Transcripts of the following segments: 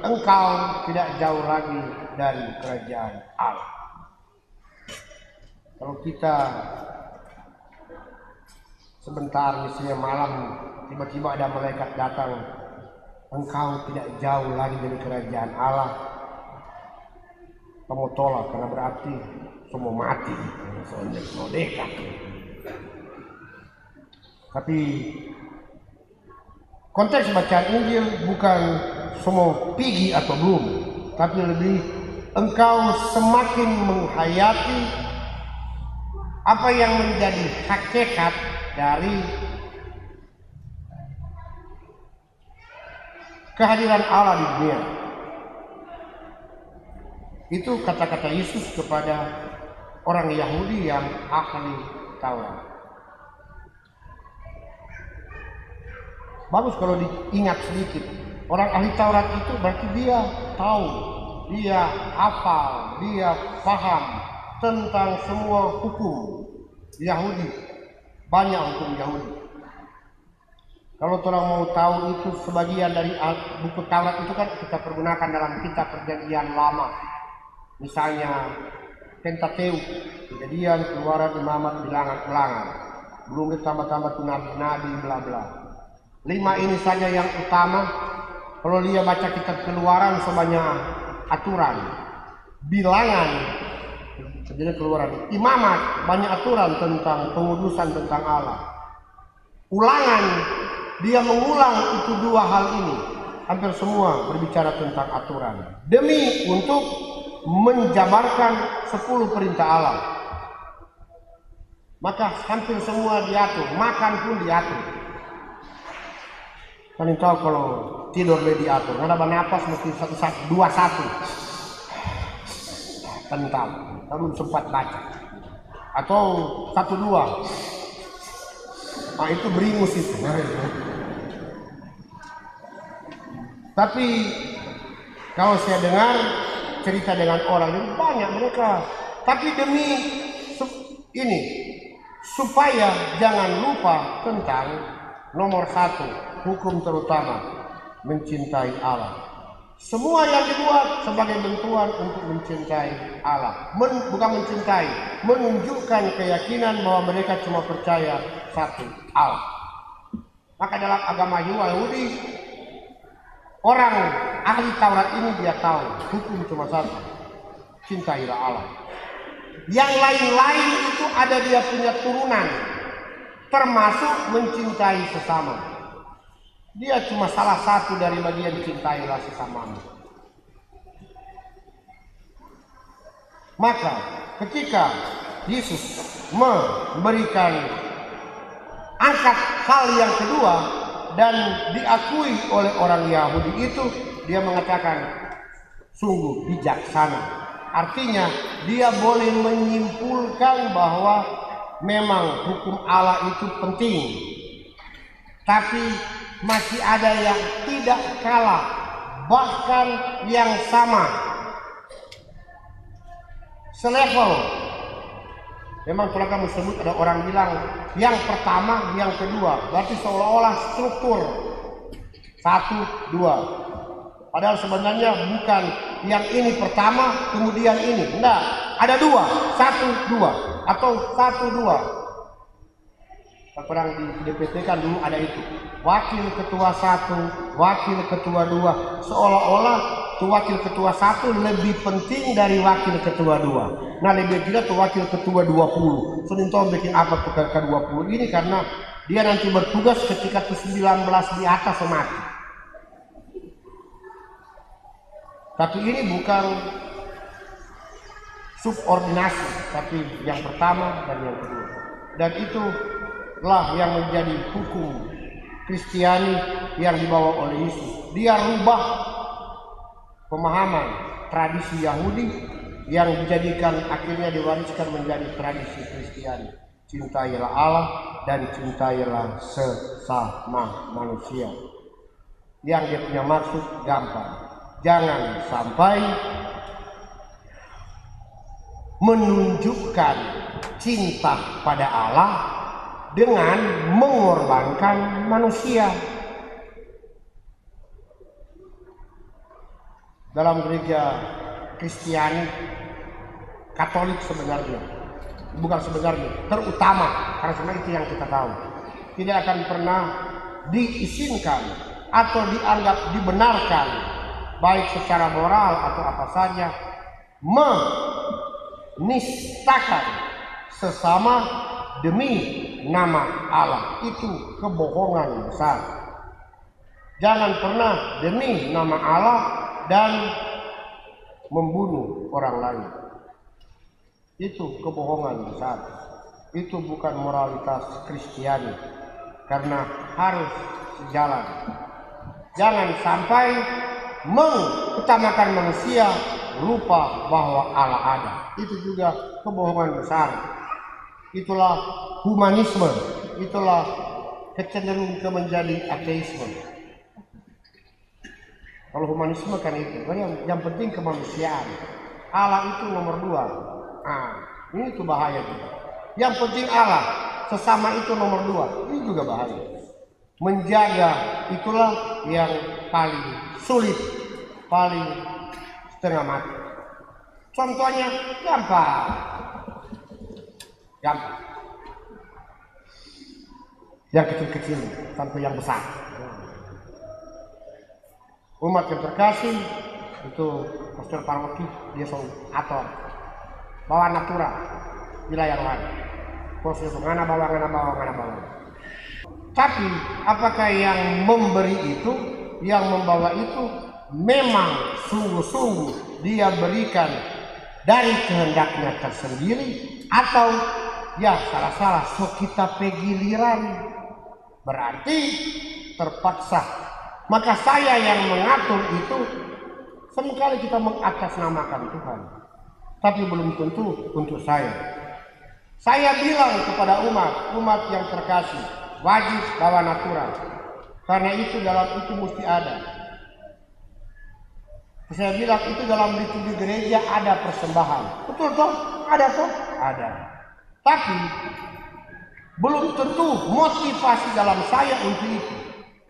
engkau tidak jauh lagi dari kerajaan Allah. Kalau kita sebentar misalnya malam tiba-tiba ada malaikat datang, engkau tidak jauh lagi dari kerajaan Allah, kamu tolak karena berarti semua mati, semua dekat. Tapi konteks bacaan Injil bukan semua pergi atau belum, tapi lebih engkau semakin menghayati apa yang menjadi hakikat dari kehadiran Allah di dunia. Itu kata-kata Yesus kepada orang Yahudi yang ahli Taurat. Bagus kalau diingat sedikit. Orang ahli Taurat itu berarti dia tahu, dia hafal, dia paham tentang semua hukum Yahudi. Banyak hukum Yahudi. Kalau orang mau tahu itu sebagian dari buku Taurat itu kan kita pergunakan dalam kitab Perjanjian Lama. Misalnya Pentateuk, Kejadian, Keluaran, Imamat, Bilangan, Ulangan. Belum ditambah-tambah tuh nabi-nabi bla bla. 5 ini saja yang utama. Kalau dia baca kitab Keluaran sebanyak aturan. Bilangan, Kejadian, Keluaran, Imamat banyak aturan tentang pengudusan tentang Allah. Ulangan, dia mengulang itu 2 hal ini. Hampir semua berbicara tentang aturan. Demi untuk menjabarkan 10 perintah Allah. Maka hampir semua diatur, makan pun diatur. Kalian tahu kalau tidur boleh diatur, nggak ada bernapas mesti 1-1, 2-1. Kalian tahu, belum sempat baca. Atau 1-2. Nah itu beringus itu. Tapi kalau saya dengar cerita dengan orang ini banyak mereka. Tapi demi ini supaya jangan lupa tentang nomor 1. Hukum terutama, mencintai Allah. Semua yang dibuat sebagai bentuan untuk mencintai Allah. Bukan mencintai, menunjukkan keyakinan bahwa mereka cuma percaya satu Allah. Maka dalam agama Yahudi, orang ahli Taurat ini dia tahu hukum cuma satu, cintailah Allah. Yang lain-lain itu ada dia punya turunan, termasuk mencintai sesama. Dia cuma salah satu dari bagian cintailah sesamamu. Maka ketika Yesus memberikan angkat hal yang kedua dan diakui oleh orang Yahudi itu, dia mengatakan sungguh bijaksana. Artinya dia boleh menyimpulkan bahwa memang hukum Allah itu penting, tapi masih ada yang tidak kalah, bahkan yang sama, selevel. Memang kalau kamu sebut ada orang bilang yang pertama, yang kedua, berarti seolah-olah struktur 1, 2. Padahal sebenarnya bukan yang ini pertama kemudian ini, enggak, ada 2, 1, 2 atau 1, 2. Perang di DPT kan dulu ada itu, wakil ketua 1, wakil ketua 2, seolah-olah tuh wakil ketua 1 lebih penting dari wakil ketua 2. Nah lebih tidak tuh wakil ketua 20. Seninton bikin apa tuh ke 20 ini karena dia nanti bertugas ketika ke 19 di atas mati. Tapi ini bukan subordinasi, tapi yang pertama dan yang kedua. Dan itu lah yang menjadi hukum Kristiani yang dibawa oleh Yesus. Dia rubah pemahaman tradisi Yahudi yang dijadikan akhirnya diwariskan menjadi tradisi Kristiani. Cintailah Allah dan cintailah sesama manusia. Yang dia punya maksud gampang. Jangan sampai menunjukkan cinta pada Allah dengan mengorbankan manusia. dalam gereja Kristiani Katolik sebenarnya, bukan sebenarnya, terutama, karena sebenarnya itu yang kita tahu, tidak akan pernah diizinkan atau dianggap dibenarkan baik secara moral atau apa saja menistakan sesama demi nama Allah. Itu kebohongan besar. Jangan pernah demi nama Allah dan membunuh orang lain. Itu kebohongan besar. Itu bukan moralitas Kristiani, karena harus sejalan. Jangan sampai mengutamakan manusia, lupa bahwa Allah ada. Itu juga kebohongan besar. Itulah humanisme, itulah kecenderungan ke menjadi ateisme. Kalau humanisme kan itu, yang penting kemanusiaan. Allah itu nomor 2. Ini tuh bahaya juga. Yang penting Allah, sesama itu nomor 2. Ini juga bahaya. Menjaga itulah yang paling sulit, paling setengah mati. Contohnya gampang. Yang kecil-kecil sampai yang besar. Umat yang terkasih itu Pastor Parwaki, dia selalu atur bawa natura wilayah rohani. Proses ngana bawa. Tapi apakah yang memberi itu, yang membawa itu memang sungguh-sungguh dia berikan dari kehendaknya tersendiri, atau ya salah-salah so kita pegiliran, berarti terpaksa. Maka saya yang mengatur itu, seringkali kita mengatasnamakan Tuhan, tapi belum tentu untuk saya. Saya bilang kepada umat yang terkasih, wajib bawa natural, karena itu dalam itu mesti ada. Saya bilang itu dalam liturgi gereja ada persembahan, betul toh? Ada toh? Ada. Tapi belum tentu motivasi dalam saya untuk itu.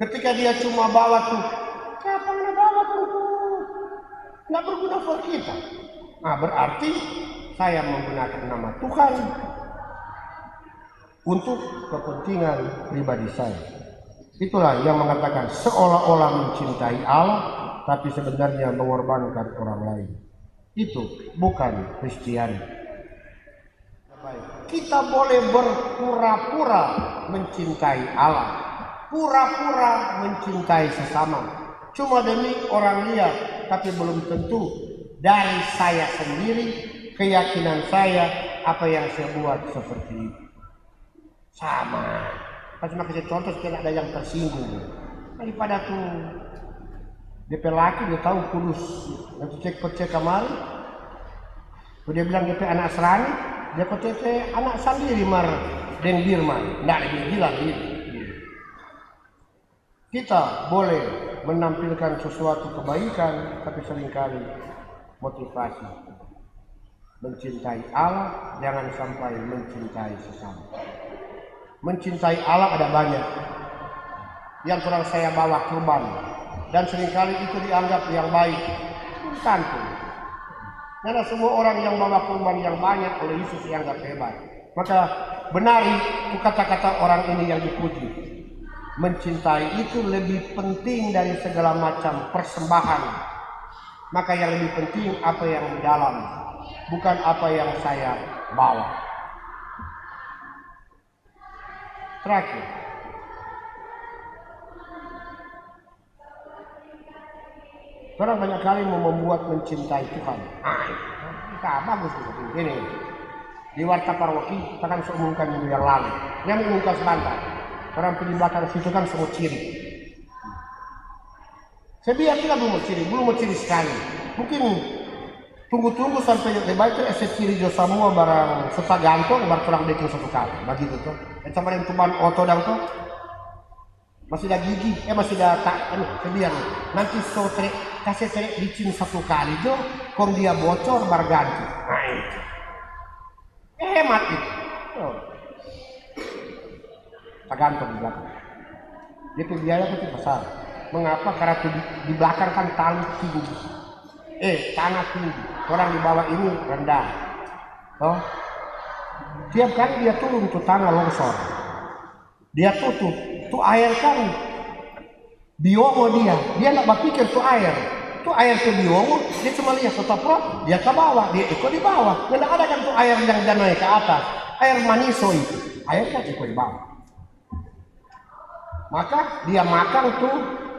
Ketika dia cuma bawa tuh, siapa yang bawa tuh? Nggak berguna for kita. Berarti saya menggunakan nama Tuhan untuk kepentingan pribadi saya. Itulah yang mengatakan seolah-olah mencintai Allah, tapi sebenarnya mengorbankan orang lain. Itu bukan Kristiani. Kita boleh berpura-pura mencintai Allah, pura-pura mencintai sesama, cuma demi orang lihat, tapi belum tentu dari saya sendiri, keyakinan saya, apa yang saya buat seperti itu. Sama. Pas kasih contoh supaya ada yang tersinggung. Daripada tuh DP laki dia tahu kudus, nanti cek kemarin, dia bilang DP anak serani, dia cek anak sendiri mar dan birman, nggak dia bilang gitu. Kita boleh menampilkan sesuatu kebaikan, tapi seringkali motivasi mencintai Allah, jangan sampai mencintai sesama. Mencintai Allah ada banyak. Yang kurang saya bawa kurban, dan seringkali itu dianggap yang baik. Bukan pun. Karena semua orang yang bawa kurban yang banyak oleh Yesus dianggap hebat. Maka benari kata-kata orang ini yang dipuji. Mencintai itu lebih penting dari segala macam persembahan. Maka yang lebih penting apa yang di dalam, bukan apa yang saya bawa. Terakhir, orang banyak kali mau membuat mencintai Tuhan. Bagus ini. Di Warta Parwaki kita kan seumumkan minggu yang lalu. Yang mengumumkan sebentar. Orang di belakang situ kan semua ciri. Saya bilang belum mau ciri sekali. Mungkin tunggu sampai lebar itu ciri jo semua barang serta gantung baru kurang dekin satu kali. Begitu tuh. Sama yang tuban oto dan tuh masih ada gigi, masih ada saya bilang nanti kasih licin satu kali jo, kalau dia bocor baru ganti. Hemat itu. Tergantung di belakang. Dia biaya itu besar. Mengapa? Karena di belakang kan tali tidur. tanah tinggi, orang di bawah ini rendah. Oh, tiap kali dia turun tuh tanah longsor, dia tutup, tuh air kan biomo dia nggak berpikir tuh air ke biomo, dia cuma lihat tetap dia ke bawah, dia ikut di bawah. Nggak ada kan tuh air yang naik ke atas, air maniso itu, air kan ikut di bawah. Maka dia makan tuh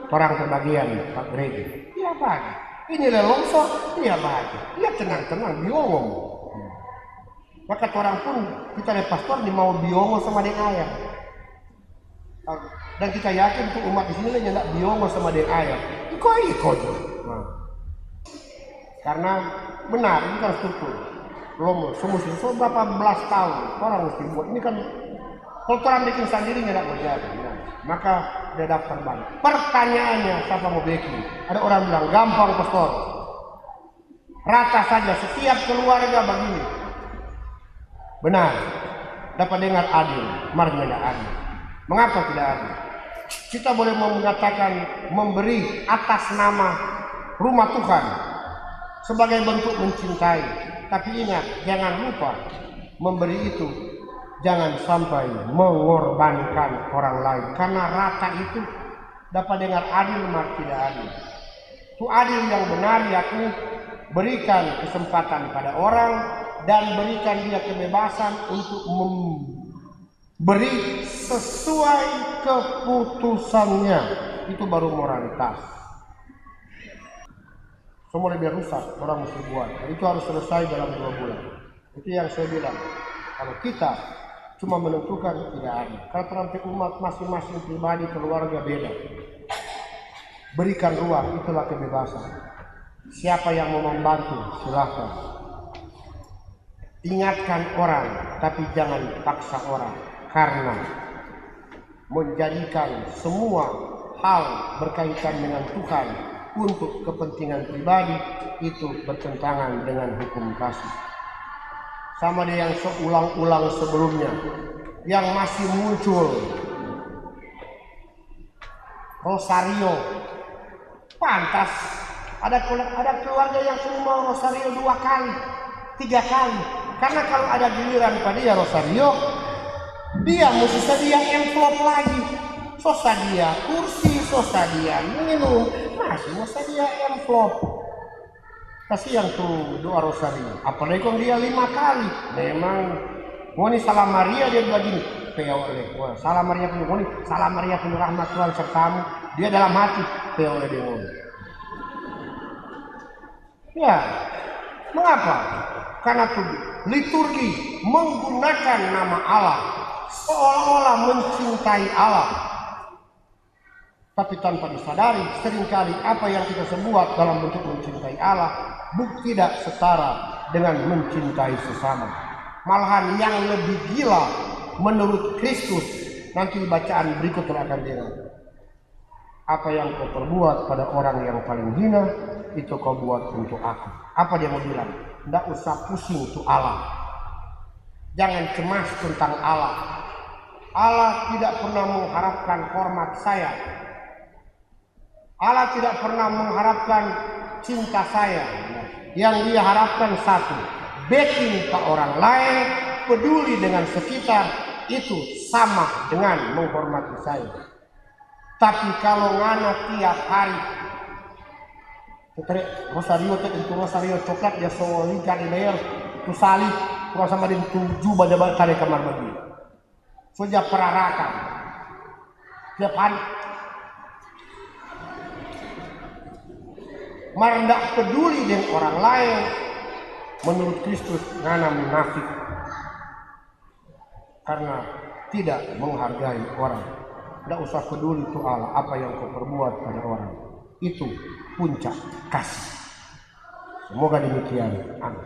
orang kebagian Pak Gregi, dia bagi. Ini longsor, dia bagi, dia tenang-tenang biomo. Maka orang pun kita dari pastor nih mau biomo sama dengan air. Dan kita yakin tuh umat di sini lah nyendak biomo sama dengan air. Ikut. Nah. Karena benar ini kan struktur. Belum semua berapa belas tahun orang mesti buat. Ini kan kalau orang bikin sendiri nggak berjadi. Nah. Maka dia daftar balik. Pertanyaannya siapa mau bikin? Ada orang bilang gampang pastor. Rata saja setiap keluarga begini. Benar. Dapat dengar adil. Mari tidak adil. Mengapa tidak adil? Kita boleh mengatakan memberi atas nama rumah Tuhan sebagai bentuk mencintai. Tapi ingat, jangan lupa memberi itu jangan sampai mengorbankan orang lain. Karena rata itu dapat dengar adil, mari tidak adil. Itu adil yang benar, yakni berikan kesempatan pada orang dan berikan dia kebebasan untuk memberi sesuai keputusannya. Itu baru moralitas. Semua lebih rusak, orang mesti buat. Dan itu harus selesai dalam 2 bulan. Itu yang saya bilang. Kalau kita cuma menentukan, tidak ada. Kalau terampil umat masing-masing pribadi, keluarga beda. Berikan ruang, itulah kebebasan. Siapa yang mau membantu, silahkan. Ingatkan orang, tapi jangan paksa orang. Karena menjadikan semua hal berkaitan dengan Tuhan untuk kepentingan pribadi itu bertentangan dengan hukum kasih. Sama dia yang seulang-ulang sebelumnya, yang masih muncul. Rosario, pantas ada keluarga yang semua Rosario 2 kali, 3 kali. Karena kalau ada giliran pada dia Rosario, dia mesti sedia envelope lagi. Sedia kursi, sedia minum, masih mau sedia envelope. Kasihan tuh doa Rosario. Apalagi kalau dia 5 kali. Memang mau nih salam Maria dia bilang gini. Salam Maria penuh mau nih, salam Maria penuh rahmat Tuhan sertamu. Dia dalam hati oleh dia mau. Ya, mengapa? Karena tuh liturgi menggunakan nama Allah seolah-olah mencintai Allah. Tapi tanpa disadari, seringkali apa yang kita sebuat dalam bentuk mencintai Allah tidak setara dengan mencintai sesama. Malahan yang lebih gila menurut Kristus, nanti bacaan berikut akan dengar. Apa yang kau perbuat pada orang yang paling hina, itu kau buat untuk aku. Apa dia mau bilang? Tidak usah pusing untuk Allah. Jangan cemas tentang Allah. Allah tidak pernah mengharapkan hormat saya. Allah tidak pernah mengharapkan cinta saya. Yang dia harapkan satu, backing ke orang lain, peduli dengan sekitar, itu sama dengan menghormati saya. Tapi kalau ngana tiap hari, itu Rosario coklat ya soalnya leher, tu salib, kurang sama dengan tujuh bada-bada tali kamar bagi. Sejak perarakan, tiap hari. Merendah peduli dengan orang lain, menurut Kristus ngana munafik karena tidak menghargai orang. Tidak usah peduli itu Allah apa yang kau perbuat pada orang, itu puncak kasih. Semoga demikian. Amin.